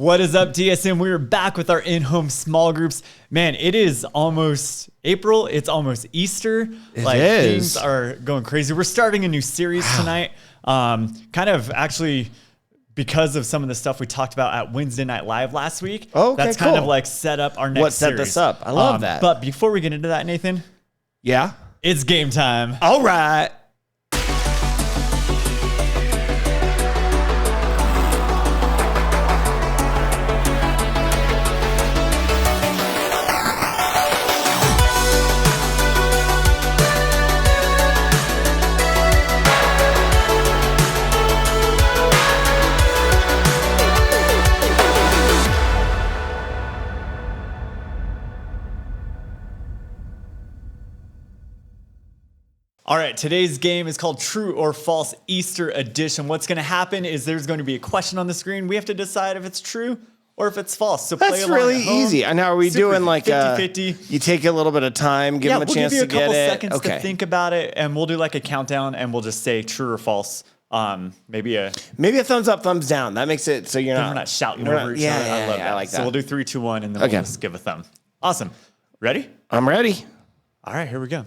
What is up, DSM? We are back with our in-home small groups. Man, it is almost April. It's almost Easter. It is. Things are going crazy. We're starting a new series tonight. Kind of actually because of some of the stuff we talked about at Wednesday Night Live last week. Okay, that's kind of cool. like set up our next What set series. this up? I love that. But before we get into that, Nathan, Yeah. it's game time. All right. All right, today's game is called True or False Easter Edition. What's going to happen is there's going to be a question on the screen. We have to decide if it's true or if it's false. So play That's along really at home. easy. I know. Are we Super doing like 50-50. you take a little bit of time, give them a chance we'll to give you a couple get it. seconds to think about it, and we'll do like a countdown, and we'll just say true or false. Maybe a thumbs up, thumbs down. That makes it so you're we're not shouting over each other. I love that. I like that. So we'll do 3, 2, 1, and then we'll just give a thumb. Awesome. Ready? I'm ready. All right, here we go.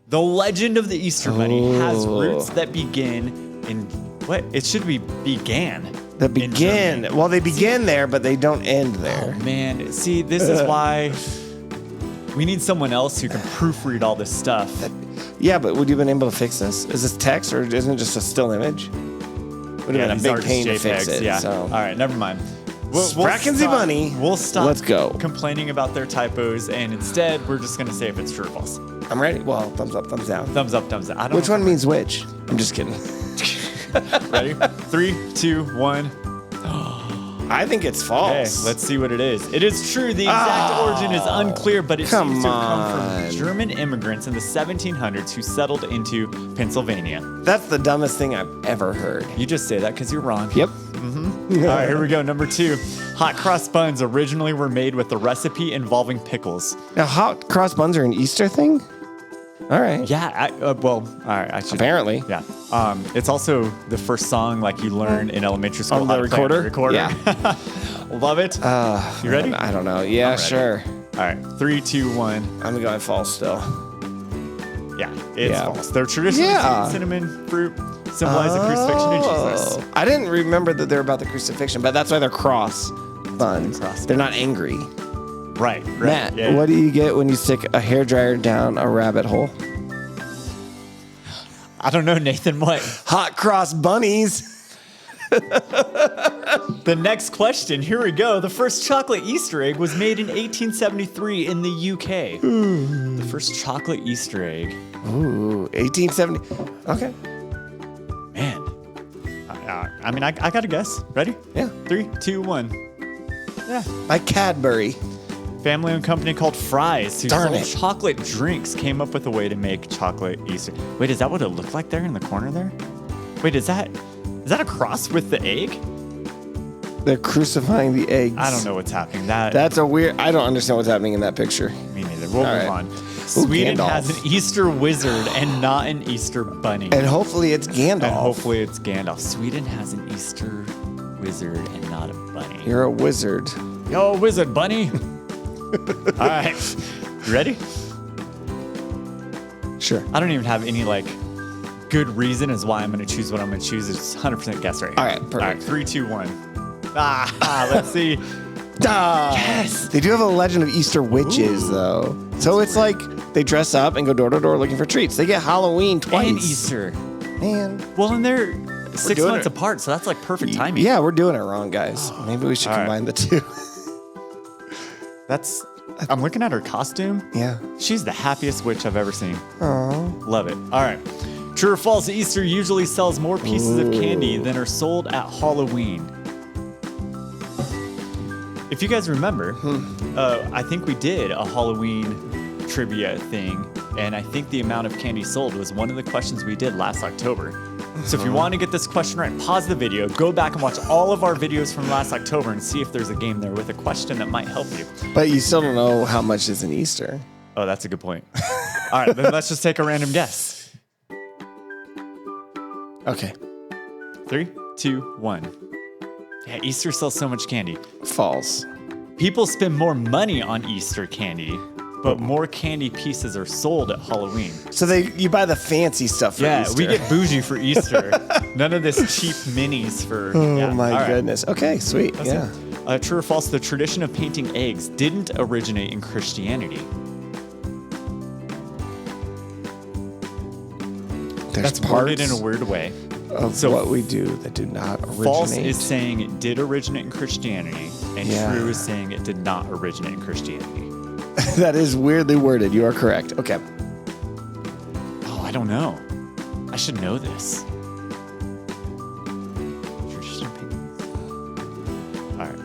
The legend of the Easter Bunny has roots that begin in what? It should be began. That begin. Well, they begin there, but they don't end there. Oh, man. See, this is why we need someone else who can proofread all this stuff. Yeah, but would you have been able to fix this? Is this text or isn't it just a still image? Would have been a these big are just pain to fix JPEGs, it. Yeah. So. All right, never mind. Sprackensy Bunny. We'll stop Let's go. complaining about their typos, and instead, we're just going to say if it's true or false. I'm ready. Well, thumbs up, thumbs down. Thumbs up, thumbs down. I don't Which know one means which? I'm just kidding. Ready? 3, 2, 1. I think it's Okay, false. let's see what it is. It is true. The exact origin is unclear, but it seems to have come from German immigrants in the 1700s who settled into Pennsylvania. That's the dumbest thing I've ever heard. You just say that because you're wrong. Yep. All right, here we go. Number 2. Hot cross buns originally were made with the recipe involving pickles. Now, hot cross buns are an Easter thing? All right. Yeah, all right, I should. Apparently. Yeah. It's also the first song like you learn in elementary school. On how the to play on recorder? Yeah. Love it. You ready? I don't know. Yeah, ready. sure. All right, 3, 2, 1. I'm going false still. Yeah, it's Yeah. false. They're traditionally cinnamon fruit symbolize the crucifixion of Jesus. I didn't remember that they're about the crucifixion, but that's why they're cross buns. Cross They're not angry. Right. Matt, Yeah. what do you get when you stick a hairdryer down a rabbit hole? I don't know, Nathan. What? Hot cross bunnies. The next question. Here we go. The first chocolate Easter egg was made in 1873 in the UK. The first chocolate Easter egg. Ooh, 1870. Okay. Man. I mean, I got to guess. Ready? Yeah. 3, 2, 1. Yeah. Like Cadbury. Family-owned company called Fry's, who Darn sold it. chocolate drinks, came up with a way to make chocolate Easter. Wait, is that what it looked like there in the corner there? Wait, is that a cross with the egg? They're crucifying the eggs. I don't know what's happening. That's a weird. I don't understand what's happening in that picture. Me neither. We'll All move right. on. Ooh, Sweden Gandalf. has an Easter wizard and not an Easter bunny. And hopefully it's Gandalf. And hopefully it's Gandalf. Sweden has an Easter wizard and not a bunny. You're a wizard. Yo, wizard bunny. All right. You ready? Sure. I don't even have any good reason as why I'm going to choose what I'm going to choose. It's 100% guess right here. All right, perfect. All right, 3, 2, 1. Let's see. Yes. They do have a legend of Easter witches, though. So it's like they dress up and go door to door looking for treats. They get Halloween twice. And Easter. Man. Well, and they're 6 doing months it. apart, so that's like perfect timing. Yeah, we're doing it wrong, guys. Maybe we should All right. combine the two. I'm looking at her costume. Yeah. She's the happiest witch I've ever seen. Aww. Love it. All right. True or false, Easter usually sells more pieces of candy than are sold at Halloween. If you guys remember, I think we did a Halloween trivia thing, and I think the amount of candy sold was one of the questions we did last October. So if you want to get this question right, pause the video, go back and watch all of our videos from last October and see if there's a game there with a question that might help you. But you still don't know how much is in Easter. Oh, that's a good point. All right, then let's just take a random guess. Okay. 3, 2, 1. Yeah, Easter sells so much candy. False. People spend more money on Easter candy, but more candy pieces are sold at Halloween. So you buy the fancy stuff for Easter. We get bougie for Easter. None of this cheap minis for. Oh my goodness. Okay, sweet. True or false? The tradition of painting eggs didn't originate in Christianity. That's worded in a weird way. Of what we do that did not originate. False is saying it did originate in Christianity, and true is saying it did not originate in Christianity. That is weirdly worded. You are correct. Okay. Oh, I don't know. I should know this. All right.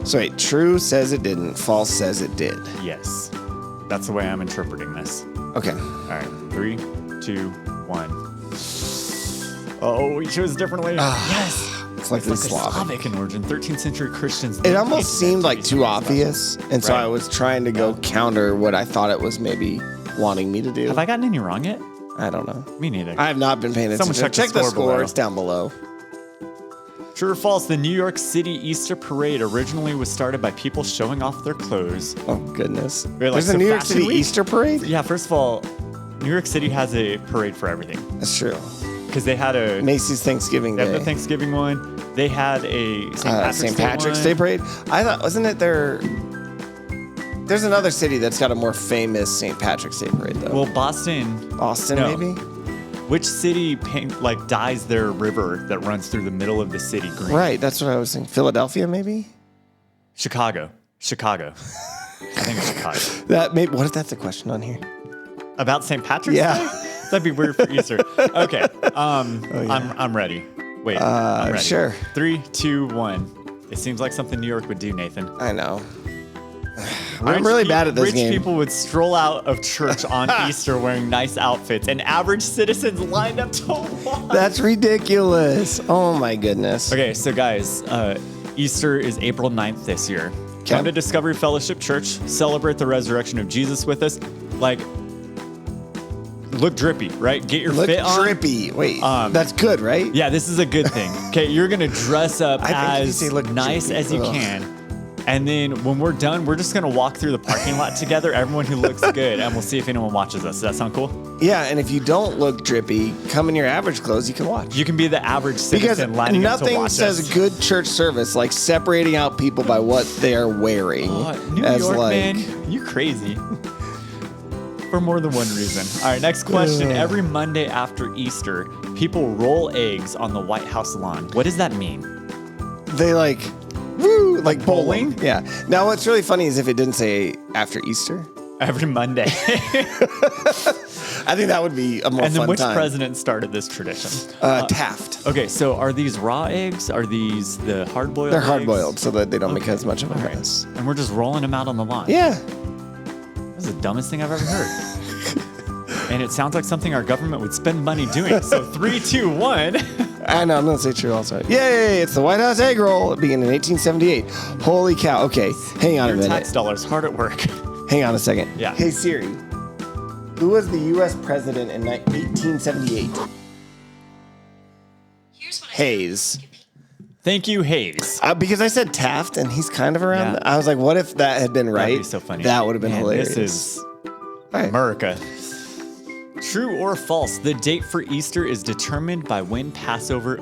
So wait, true says it didn't. False says it did. Yes. That's the way I'm interpreting this. Okay. All right. 3, 2, 1. Oh, we chose differently. Yes. It's like Slavic in origin. 13th century Christians. It almost seemed like too obvious, and so I was trying to go counter what I thought it was maybe wanting me to do. Have I gotten any wrong yet? I don't know. Me neither. I have not been paying attention. Someone check the score. Below. It's down below. True or false? The New York City Easter Parade originally was started by people showing off their clothes. Oh goodness! There's a New York City Easter Parade. Yeah. First of all, New York City has a parade for everything. That's true. Because they had a Macy's Thanksgiving Day. They had the Thanksgiving one. They had a St. Patrick's Day parade. I thought, wasn't it there? There's another city that's got a more famous St. Patrick's Day parade, though. Well, Boston, maybe. Which city dyes their river that runs through the middle of the city green? Right, that's what I was thinking. Philadelphia, maybe. Chicago. I think it's Chicago. What if that's a question on here? About St. Patrick's Day? That'd be weird for Easter. Okay. I'm ready. Wait. I'm ready. Sure. 3, 2, 1. It seems like something New York would do, Nathan. I know. I'm really bad at this game. Rich people would stroll out of church on Easter wearing nice outfits, and average citizens lined up to watch. That's ridiculous. Oh my goodness. Okay, so guys, Easter is April 9th this year. Come to Discovery Fellowship Church, celebrate the resurrection of Jesus with us. Look drippy, right? Get your fit on. Look drippy. Wait, that's good, right? Yeah, this is a good thing. Okay, you're going to dress up as nice drippy. as you can. And then when we're done, we're just going to walk through the parking lot together, everyone who looks good, and we'll see if anyone watches us. Does that sound cool? Yeah, and if you don't look drippy, come in your average clothes, you can watch. You can be the average citizen lining up to watch us. Because nothing says good church service like separating out people by what they are wearing. New York, man, you crazy. For more than one reason. All right, next question. Every Monday after Easter, people roll eggs on the White House lawn. What does that mean? They like bowling? Yeah. Now, what's really funny is if it didn't say after Easter. Every Monday. I think that would be a more fun time. And then which president started this tradition? Taft. Okay, so are these raw eggs? Are these the hard-boiled They're eggs? hard-boiled so that they don't make as much of a mess. And we're just rolling them out on the lawn. Yeah. That's the dumbest thing I've ever heard. And it sounds like something our government would spend money doing. So 3, 2, 1. I know, I'm going to say true also. Yay, it's the White House egg roll. It began in 1878. Holy cow. Okay, hang on a minute. Tax dollars hard at work. Hang on a second. Yeah. Hey, Siri. Who was the U.S. president in 1878? Hayes. Thank you, Hayes. Because I said Taft, and he's kind of around. I was like, what if that had been right? That'd be so funny. That would have been hilarious. This is America. True or false? The date for Easter is determined by when Passover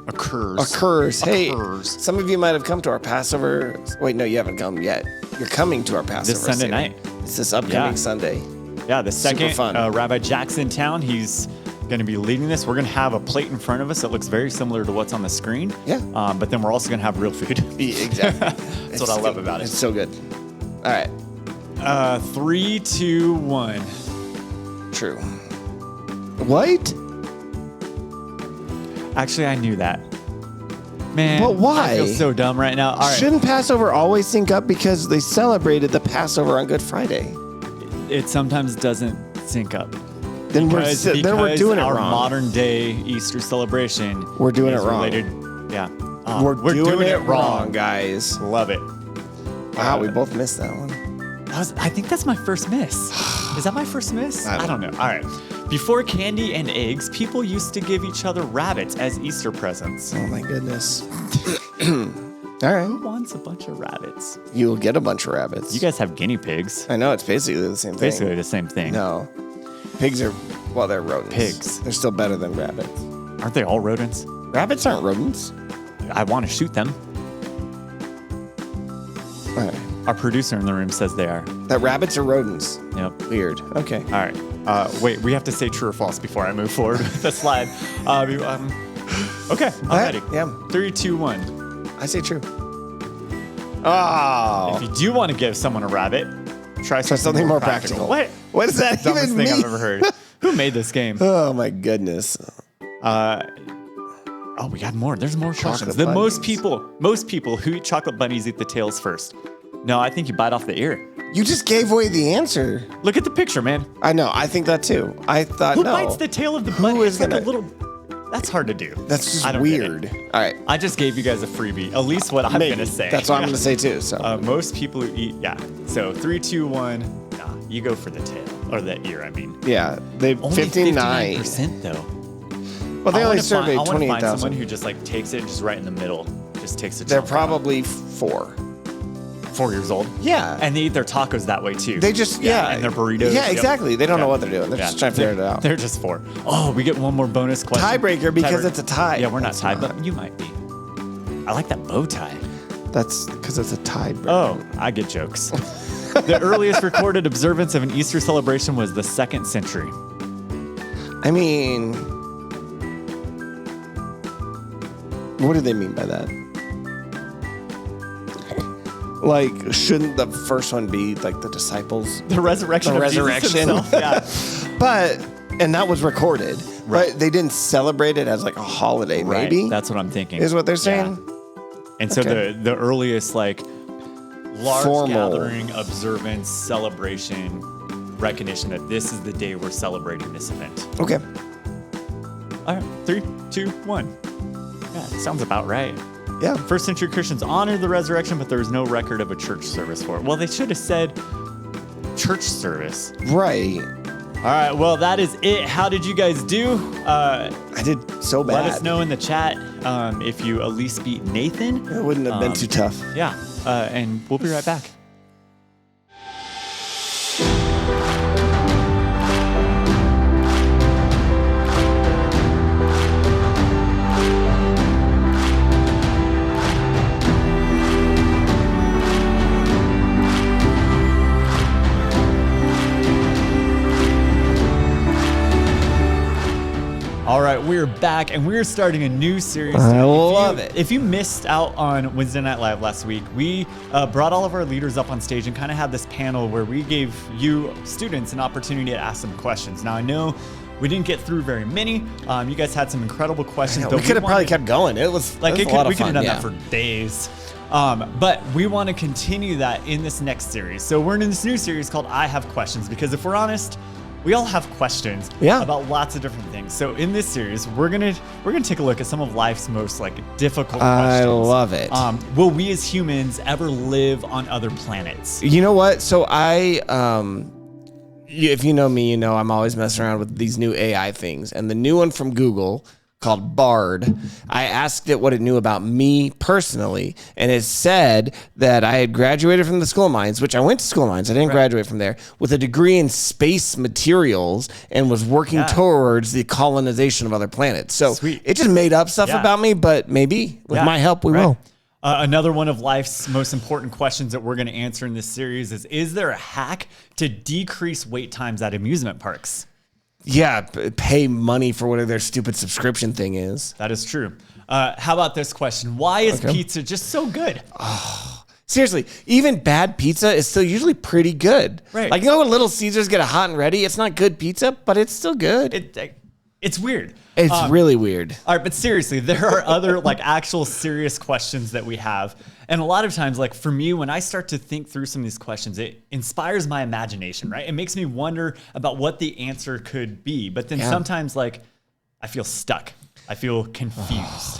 occurs. Hey, some of you might have come to our Passover. Wait, no, you haven't come yet. You're coming to our Passover. This Sunday night. It's this upcoming Sunday. Yeah, the second fun. Rabbi Jack's in town. He's going to be leading this. We're going to have a plate in front of us that looks very similar to what's on the screen. Yeah. But then we're also going to have real food. Exactly. That's what I love about it. It's so good. All right. 3, 2, 1. True. What? Actually, I knew that. Man, but why? I feel so dumb right now. All right. Shouldn't Passover always sync up because they celebrated the Passover on Good Friday? It sometimes doesn't sync up. Then we're doing it our wrong. Modern day Easter celebration. We're doing it wrong. Yeah. We're doing it wrong, guys. Love it. Wow, we both missed that one. I think that's my first miss. Is that my first miss? I don't know. All right. Before candy and eggs, people used to give each other rabbits as Easter presents. Oh my goodness. All right. Who wants a bunch of rabbits? You will get a bunch of rabbits. You guys have guinea pigs. I know, it's basically the same thing. Basically the same thing. No. Pigs are, well, they're rodents. Pigs. They're still better than rabbits. Aren't they all rodents? Rabbits aren't rodents. I want to shoot them. All right. Our producer in the room says they are. That rabbits are rodents. Yep. Weird. Okay. All right. Wait, we have to say true or false before I move forward with the slide. Okay, I'm ready. Yeah. 3, 2, 1. I say true. Oh. If you do want to give someone a rabbit, try something more practical. What? What does that Dumbest even thing mean? I've ever heard. Who made this game? Oh my goodness. Oh, we got more. There's more questions. Chocolate Most people who eat chocolate bunnies eat the tails first. No, I think you bite off the ear. You just gave away the answer. Look at the picture, man. I know. I think that too. I thought Who no. bites the tail of the bunny? is It's like gonna- a little. That's hard to do. That's just I don't get it. weird. All right. I just gave you guys a freebie. At least what I'm Maybe. gonna say. That's what I'm gonna say too. So Most people who eat, yeah. So 3, 2, 1. Nah, you go for the tail or the ear. I mean, yeah, they only 59. 59% though. Well, they I only wanna surveyed I want to find someone 28,000. who just like takes it just right in the middle. Just takes it. They're probably 4. 4 years old. Yeah. And they eat their tacos that way too. They just yeah. And their burritos. Yeah, Yep. exactly. They don't know Yeah. what they're doing. They're just trying to figure it out. They're just 4. Oh, we get one more bonus question. Tiebreaker because Tiebreaker. it's a tie. Yeah, we're not It's tied, but you might be. I like that bow tie. That's because it's a tiebreaker. Oh, I get jokes. The earliest recorded observance of an Easter celebration was the 2nd century. I mean, what do they mean by that? Like, shouldn't the first one be like the disciples? The resurrection The of Jesus resurrection. himself. Yeah. But, and that was recorded, Right. but they didn't celebrate it as like a holiday, Right. maybe? That's what I'm thinking. Is what they're saying? Yeah. And so Okay. the earliest like large Formal. gathering, observance, celebration, recognition that this is the day we're celebrating this event. Okay. All right, 3, 2, 1. Yeah, sounds about right. Yeah. First century Christians honored the resurrection, but there was no record of a church service for it. Well, they should have said church service. Right. All right, well, that is it. How did you guys do? I did so bad. Let us know in the chat if you at least beat Nathan. It wouldn't have been too tough. Yeah, and we'll be right back. All right, we're back and we're starting a new series. I love it. If you missed out on Wednesday Night Live last week, we brought all of our leaders up on stage and kind of had this panel where we gave you students an opportunity to ask some questions. Now, I know we didn't get through very many. You guys had some incredible questions. Yeah, but we could have probably wanted- kept going. It was like it was a lot we of could have fun. done that for days. But we want to continue that in this next series. So we're in this new series called I Have Questions, because if we're honest, we all have questions about lots of different things. So in this series, we're gonna take a look at some of life's most like difficult I questions. love it. Will we as humans ever live on other planets? You know what? So if you know me, you know I'm always messing around with these new AI things. And the new one from Google called Bard, I asked it what it knew about me personally. And it said that I had graduated from the School of Mines, which I went to School of Mines. I didn't graduate from there, with a degree in space materials and was working towards the colonization of other planets. So Sweet. it just made up stuff about me, but maybe with my help, we will. Another one of life's most important questions that we're going to answer in this series is there a hack to decrease wait times at amusement parks? Yeah, pay money for whatever their stupid subscription thing is. That is true. How about this question? Why is pizza just so good? Seriously, even bad pizza is still usually pretty good. Right. Like, you know when Little Caesars get a hot and ready? It's not good pizza, but it's still good. It's weird. It's really weird. All right, but seriously, there are other like actual serious questions that we have. And a lot of times, like for me, when I start to think through some of these questions, it inspires my imagination, right? It makes me wonder about what the answer could be. But then sometimes like I feel stuck. I feel confused.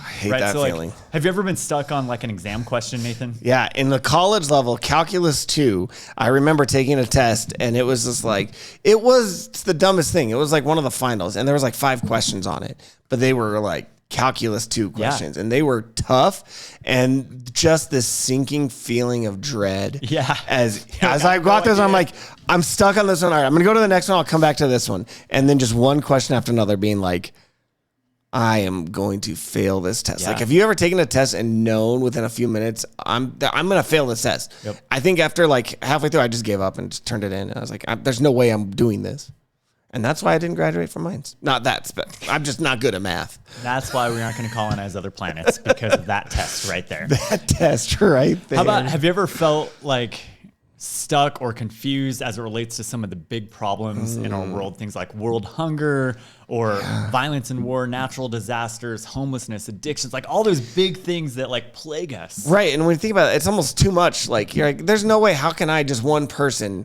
I hate that feeling. Have you ever been stuck on like an exam question, Nathan? Yeah, in the college level, Calculus 2, I remember taking a test, and it was just like, it's the dumbest thing. It was like one of the finals, and there was like 5 questions on it, but they were like Calculus 2 questions, and they were tough, and just this sinking feeling of dread. Yeah. As I got this, I'm like, I'm stuck on this one. All right, I'm going to go to the next one. I'll come back to this one. And then just one question after another being like, I am going to fail this test. Yeah. Like, have you ever taken a test and known within a few minutes, I'm going to fail this test? Yep. I think after like halfway through, I just gave up and just turned it in. I was like, there's no way I'm doing this. And that's why I didn't graduate from mines. Not that, but I'm just not good at math. That's why we aren't going to colonize other planets, because of that test right there. That test right there. How about, have you ever felt like stuck or confused as it relates to some of the big problems in our world? Things like world hunger or violence and war, natural disasters, homelessness, addictions, like all those big things that like plague us. Right. And when you think about it, it's almost too much. Like, you're like, there's no way. How can I, just one person,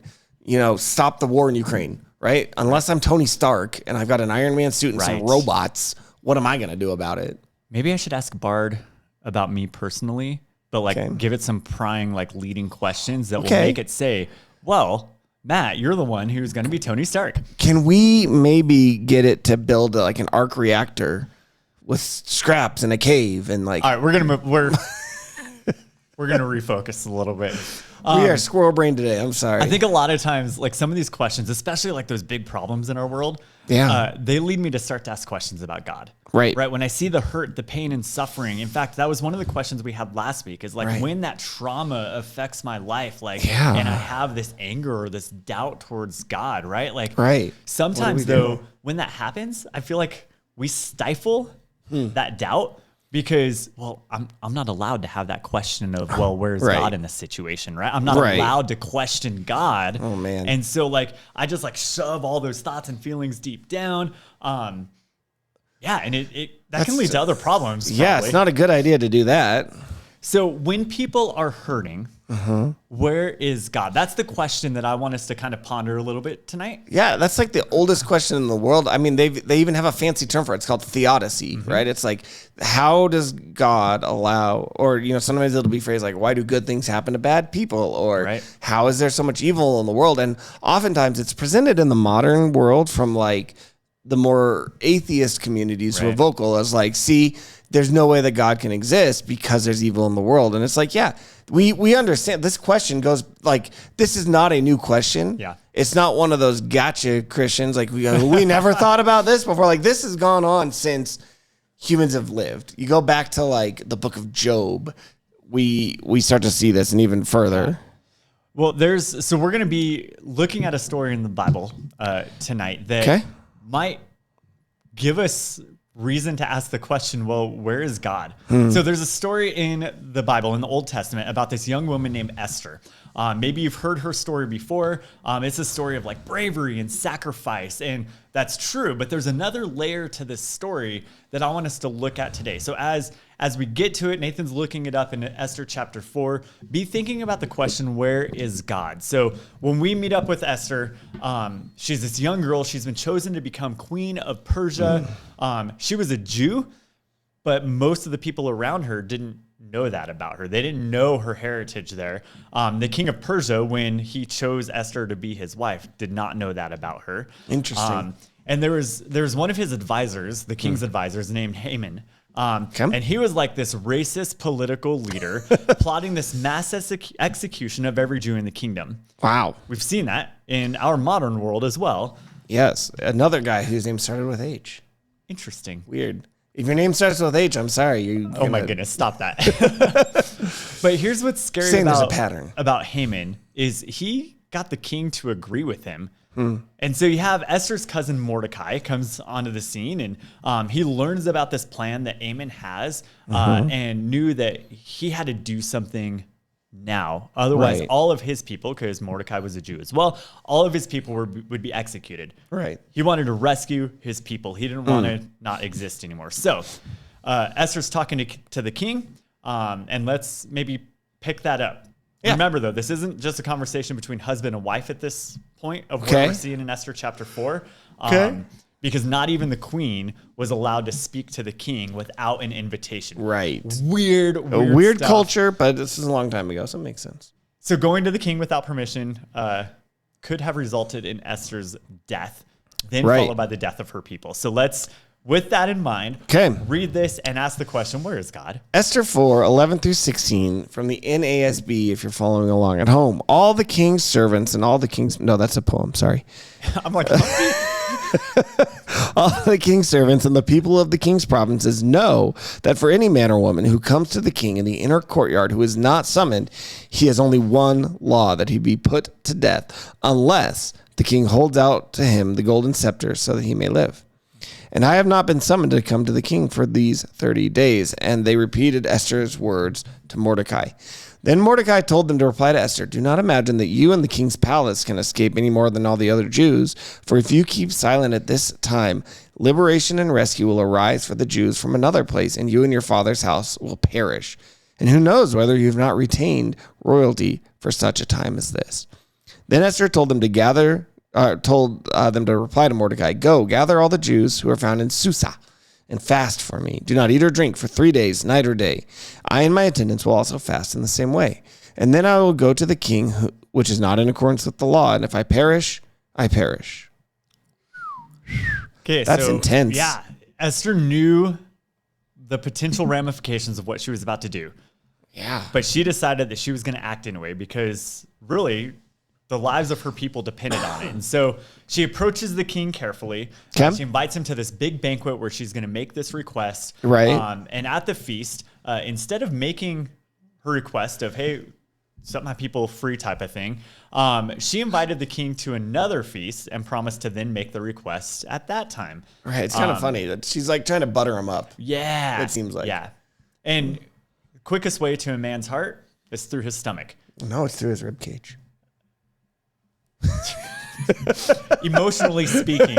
stop the war in Ukraine? Right? Unless I'm Tony Stark and I've got an Iron Man suit and some robots, what am I going to do about it? Maybe I should ask Bard about me personally, but like give it some prying, like leading questions that will make it say, well, Matt, you're the one who's going to be Tony Stark. Can we maybe get it to build like an arc reactor with scraps in a cave and like... All right, we're going to refocus a little bit. We are squirrel brain today. I'm sorry. I think a lot of times, like some of these questions, especially like those big problems in our world, they lead me to start to ask questions about God. Right. Right. When I see the hurt, the pain and suffering. In fact, that was one of the questions we had last week, is like when that trauma affects my life, like, and I have this anger or this doubt towards God, right? Like, sometimes though, when that happens, I feel like we stifle that doubt. Because, well, I'm not allowed to have that question of, well, where's God in this situation, right? I'm not allowed to question God. Oh, man. And so, like, I just, like, shove all those thoughts and feelings deep down. And that can lead to other problems. Probably. Yeah, it's not a good idea to do that. So when people are hurting, where is God? That's the question that I want us to kind of ponder a little bit tonight. Yeah, that's like the oldest question in the world. I mean, they even have a fancy term for it. It's called theodicy, right? It's like, how does God allow, or, sometimes it'll be phrased like, why do good things happen to bad people? Or how is there so much evil in the world? And oftentimes it's presented in the modern world from like the more atheist communities who are vocal as like, see, there's no way that God can exist because there's evil in the world. And it's like, yeah, we understand. This question goes like, this is not a new question. Yeah. It's not one of those gotcha Christians. Like we never thought about this before. Like this has gone on since humans have lived. You go back to like the book of Job. We start to see this and even further. Well, so we're going to be looking at a story in the Bible tonight that might give us reason to ask the question, well, where is God? So there's a story in the Bible, in the Old Testament, about this young woman named Esther. Maybe you've heard her story before. It's a story of like bravery and sacrifice, and that's true. But there's another layer to this story that I want us to look at today. So as we get to it, Nathan's looking it up in Esther chapter 4. Be thinking about the question, where is God? So when we meet up with Esther, she's this young girl. She's been chosen to become queen of Persia. She was a Jew, but most of the people around her didn't know that about her. They didn't know her heritage there. The king of Persia, when he chose Esther to be his wife, did not know that about her. Interesting. And there was one of his advisors, the king's advisors, named Haman. And he was like this racist political leader plotting this mass execution of every Jew in the kingdom. Wow. We've seen that in our modern world as well. Yes. Another guy whose name started with H. Interesting. Weird. If your name starts with H, I'm sorry. Oh my goodness, stop that. But here's what's scary about Haman is he got the king to agree with him. And so you have Esther's cousin Mordecai comes onto the scene, and he learns about this plan that Amos has and knew that he had to do something now. Otherwise, all of his people, because Mordecai was a Jew as well, all of his people would be executed. Right. He wanted to rescue his people. He didn't want to not exist anymore. So Esther's talking to the king, and let's maybe pick that up. Yeah. Remember, though, this isn't just a conversation between husband and wife at this point of what we're seeing in Esther chapter 4. because not even the queen was allowed to speak to the king without an invitation. Right. Weird stuff. Culture, but this is a long time ago, so it makes sense. So going to the king without permission could have resulted in Esther's death, then followed by the death of her people. So let's, with that in mind, read this and ask the question, where is God? Esther 4:11-16 from the NASB, if you're following along at home. All the king's servants and all the king's... No, that's a poem, sorry. I'm like... All the king's servants and the people of the king's provinces know that for any man or woman who comes to the king in the inner courtyard who is not summoned, he has only one law, that he be put to death, unless the king holds out to him the golden scepter so that he may live. And I have not been summoned to come to the king for these 30 days. And they repeated Esther's words to Mordecai. Then Mordecai told them to reply to Esther, do not imagine that you and the king's palace can escape any more than all the other Jews. For if you keep silent at this time, liberation and rescue will arise for the Jews from another place, and you and your father's house will perish. And who knows whether you have not retained royalty for such a time as this. Then Esther told them to reply to Mordecai, go, gather all the Jews who are found in Susa, and fast for me. Do not eat or drink for 3 days, night or day. I and my attendants will also fast in the same way. And then I will go to the king, which is not in accordance with the law. And if I perish, I perish. Okay, that's intense. Yeah, Esther knew the potential ramifications of what she was about to do. Yeah. But she decided that she was going to act anyway because really the lives of her people depended on it. And so she approaches the king carefully. She invites him to this big banquet where she's going to make this request. Right. And at the feast, instead of making her request of, hey, set my people free type of thing, she invited the king to another feast and promised to then make the request at that time. Right. It's kind of funny that she's like trying to butter him up. Yeah. It seems like. Yeah. And the quickest way to a man's heart is through his stomach. No, it's through his rib cage. Emotionally speaking,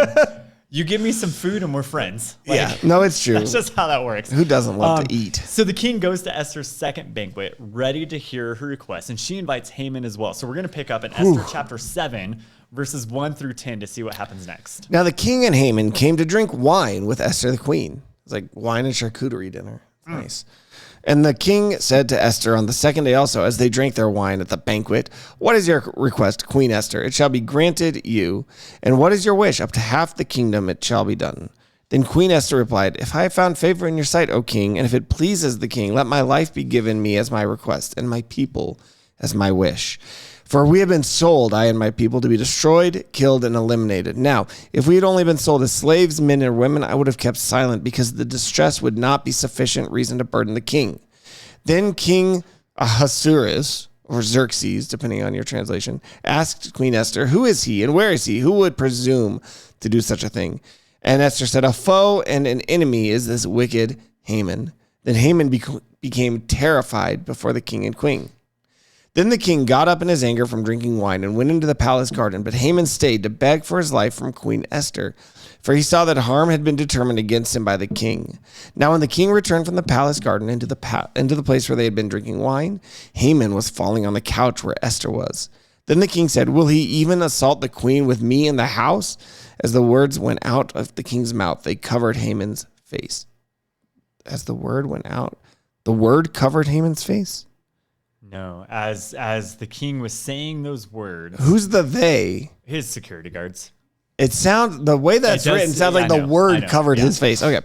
you give me some food and we're friends. No, it's true. That's just how that works. Who doesn't love to eat? So the king goes to Esther's second banquet, ready to hear her request, and she invites Haman as well. So we're going to pick up in Esther chapter 7, verses 1-10 to see what happens next. Now the king and Haman came to drink wine with Esther the queen. It's like wine and charcuterie dinner. Nice. And the king said to Esther on the second day also, as they drank their wine at the banquet, what is your request, Queen Esther? It shall be granted you. And what is your wish? Up to half the kingdom it shall be done. Then Queen Esther replied, if I have found favor in your sight, O king, and if it pleases the king, let my life be given me as my request, and my people as my wish. For we have been sold, I and my people, to be destroyed, killed, and eliminated. Now, if we had only been sold as slaves, men or women, I would have kept silent, because the distress would not be sufficient reason to burden the king. Then King Ahasuerus, or Xerxes, depending on your translation, asked Queen Esther, who is he and where is he? Who would presume to do such a thing? And Esther said, a foe and an enemy is this wicked Haman. Then Haman became terrified before the king and queen. Then the king got up in his anger from drinking wine and went into the palace garden, but Haman stayed to beg for his life from Queen Esther, for he saw that harm had been determined against him by the king. Now when the king returned from the palace garden into the place where they had been drinking wine, Haman was falling on the couch where Esther was. Then the king said, will he even assault the queen with me in the house? As the words went out of the king's mouth, they covered Haman's face. As the word went out, the word covered Haman's face? No, as the king was saying those words. Who's the they? His security guards. It sounds, the way that's written sounds like the word covered his face. Okay.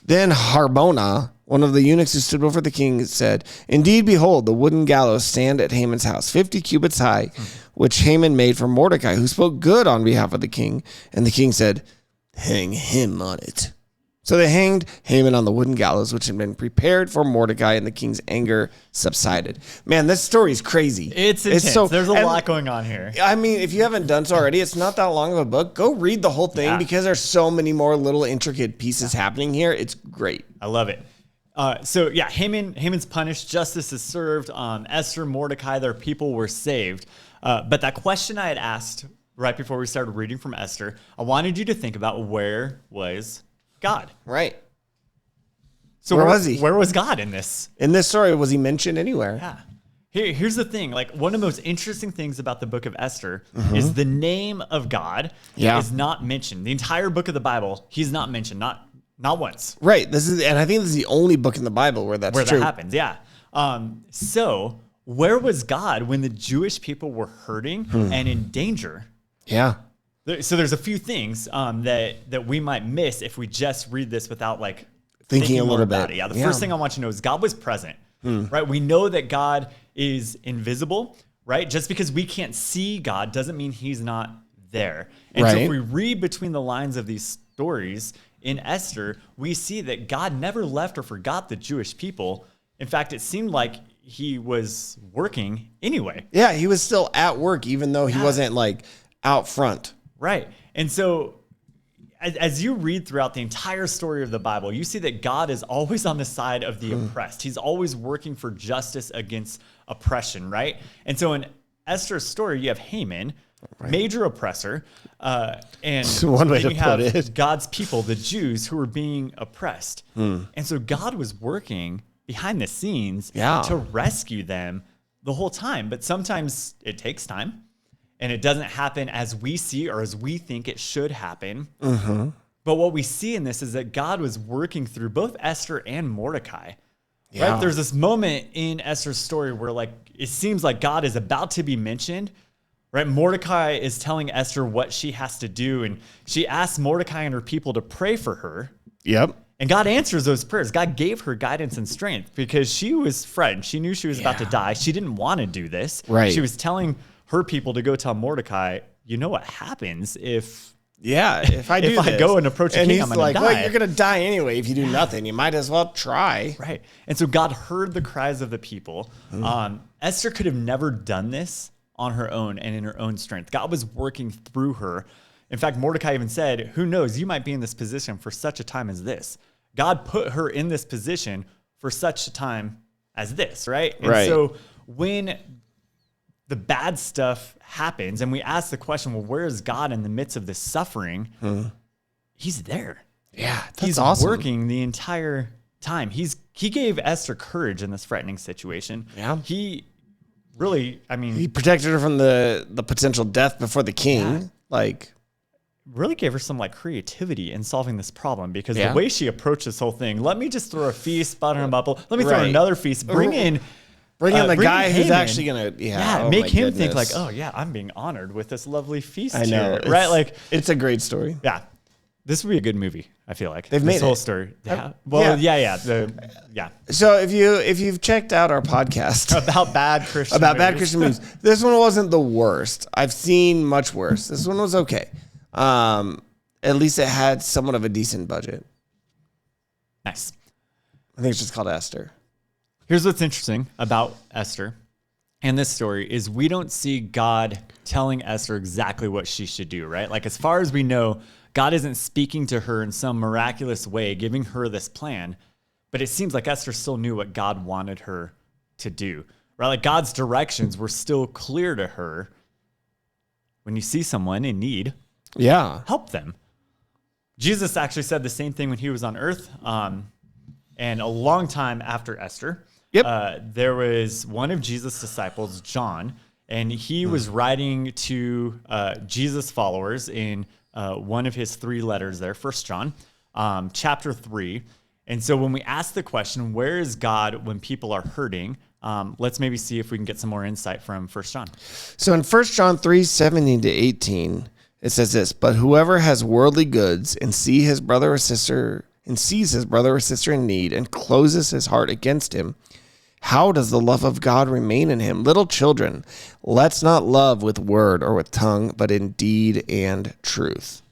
Then Harbona, one of the eunuchs who stood before the king, said, indeed, behold, the wooden gallows stand at Haman's house, 50 cubits high, which Haman made for Mordecai, who spoke good on behalf of the king. And the king said, hang him on it. So they hanged Haman on the wooden gallows, which had been prepared for Mordecai, and the king's anger subsided. Man, this story is crazy. It's intense. There's a lot going on here. I mean, if you haven't done so already, it's not that long of a book. Go read the whole thing because there's so many more little intricate pieces happening here. It's great. I love it. Haman's punished. Justice is served. Esther, Mordecai, their people were saved. But that question I had asked right before we started reading from Esther, I wanted you to think about where was God. Right. So where was he? Where was God in this? In this story, was he mentioned anywhere? Yeah. Here's the thing. Like, one of the most interesting things about the book of Esther is the name of God is not mentioned. The entire book of the Bible, he's not mentioned, not once. Right. And I think this is the only book in the Bible where that's true. That happens, yeah. So where was God when the Jewish people were hurting and in danger? Yeah. So there's a few things that we might miss if we just read this without like thinking a little about bit. it. Yeah. The first thing I want you to know is God was present, right? We know that God is invisible, right? Just because we can't see God doesn't mean he's not there. And so if we read between the lines of these stories in Esther, we see that God never left or forgot the Jewish people. In fact, it seemed like he was working anyway. Yeah, he was still at work, even though he wasn't like out front. Right. And so as you read throughout the entire story of the Bible, you see that God is always on the side of the oppressed. He's always working for justice against oppression, right? And so in Esther's story, you have Haman, major oppressor, and one way to have put it. God's people, the Jews, who were being oppressed. And so God was working behind the scenes to rescue them the whole time. But sometimes it takes time. And it doesn't happen as we see or as we think it should happen. But what we see in this is that God was working through both Esther and Mordecai. Right? There's this moment in Esther's story where like it seems like God is about to be mentioned. Right? Mordecai is telling Esther what she has to do, and she asks Mordecai and her people to pray for her. Yep. And God answers those prayers. God gave her guidance and strength because she was frightened. She knew she was about to die. She didn't want to do this. Right. She was telling her people to go tell Mordecai, you know what happens if I do I go and approach a king, I'm going to die. Well, you're going to die anyway if you do nothing. You might as well try. Right. And so God heard the cries of the people. Esther could have never done this on her own and in her own strength. God was working through her. In fact, Mordecai even said, who knows, you might be in this position for such a time as this. God put her in this position for such a time as this, right? And so when the bad stuff happens and we ask the question, well, where is God in the midst of this suffering? He's there. Yeah, he's awesome. Working the entire time. He gave Esther courage in this threatening situation. Yeah. He really, he protected her from the potential death before the king. Really gave her some like creativity in solving this problem because the way she approached this whole thing, let me just throw a feast, butter and bubble. Let me throw another feast. Bring in the guy who's actually gonna, make him think like, oh yeah, I'm being honored with this lovely feast. I know, here. Right? Like it's a great story. Yeah, this would be a good movie. I feel like they've made this whole story. Yeah. So if you've checked out our podcast about bad Christian movies, this one wasn't the worst. I've seen much worse. This one was okay. At least it had somewhat of a decent budget. Nice. I think it's just called Esther. Here's what's interesting about Esther and this story is we don't see God telling Esther exactly what she should do, right? Like as far as we know, God isn't speaking to her in some miraculous way, giving her this plan, but it seems like Esther still knew what God wanted her to do, right? Like God's directions were still clear to her. When you see someone in need, help them. Jesus actually said the same thing when he was on earth. And a long time after Esther, there was one of Jesus' disciples, John, and he was writing to Jesus' followers in one of his 3 letters there, 1 John, chapter 3. And so when we ask the question, where is God when people are hurting? Let's maybe see if we can get some more insight from 1 John. So in 1 John 3:17-18, it says this, but whoever has worldly goods and sees his brother or sister in need and closes his heart against him, how does the love of God remain in him? Little children, let's not love with word or with tongue, but in deed and truth.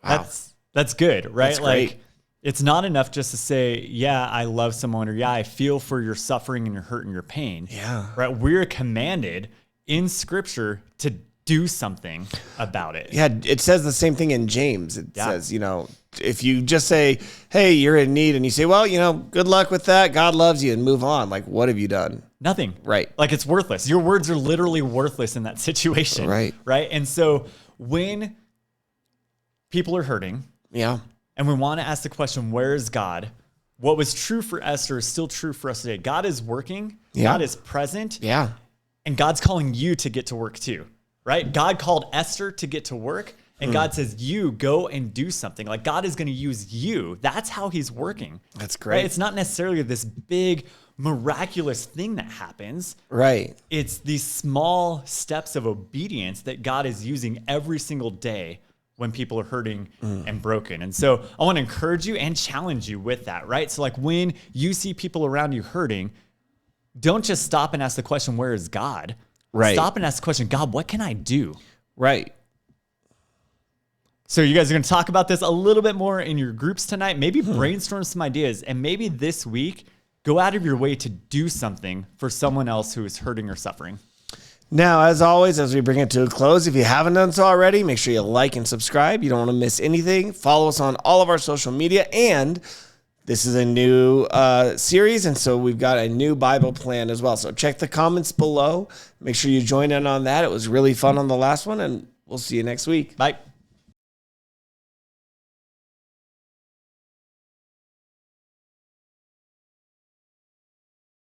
Wow. That's good, right? That's great. Like it's not enough just to say, yeah, I love someone, or yeah, I feel for your suffering and your hurt and your pain. Yeah. Right? We're commanded in scripture to do something about it. Yeah, it says the same thing in James. It says, if you just say, hey, you're in need, and you say, well, good luck with that. God loves you, and move on. Like, what have you done? Nothing. Right. Like it's worthless. Your words are literally worthless in that situation. Right. Right. And so when people are hurting, and we want to ask the question, where is God? What was true for Esther is still true for us today. God is working Yeah. God is present. Yeah. And God's calling you to get to work too, right? God called Esther to get to work. And God says, you go and do something. Like God is going to use you. That's how he's working. That's great. Right? It's not necessarily this big miraculous thing that happens. Right. It's these small steps of obedience that God is using every single day when people are hurting and broken. And so I want to encourage you and challenge you with that, right? So like when you see people around you hurting, don't just stop and ask the question, where is God? Right. Stop and ask the question, God, what can I do? Right. So you guys are going to talk about this a little bit more in your groups tonight. Maybe brainstorm some ideas. And maybe this week, go out of your way to do something for someone else who is hurting or suffering. Now, as always, as we bring it to a close, if you haven't done so already, make sure you like and subscribe. You don't want to miss anything. Follow us on all of our social media. And this is a new series, and so we've got a new Bible plan as well. So check the comments below. Make sure you join in on that. It was really fun on the last one, and we'll see you next week. Bye.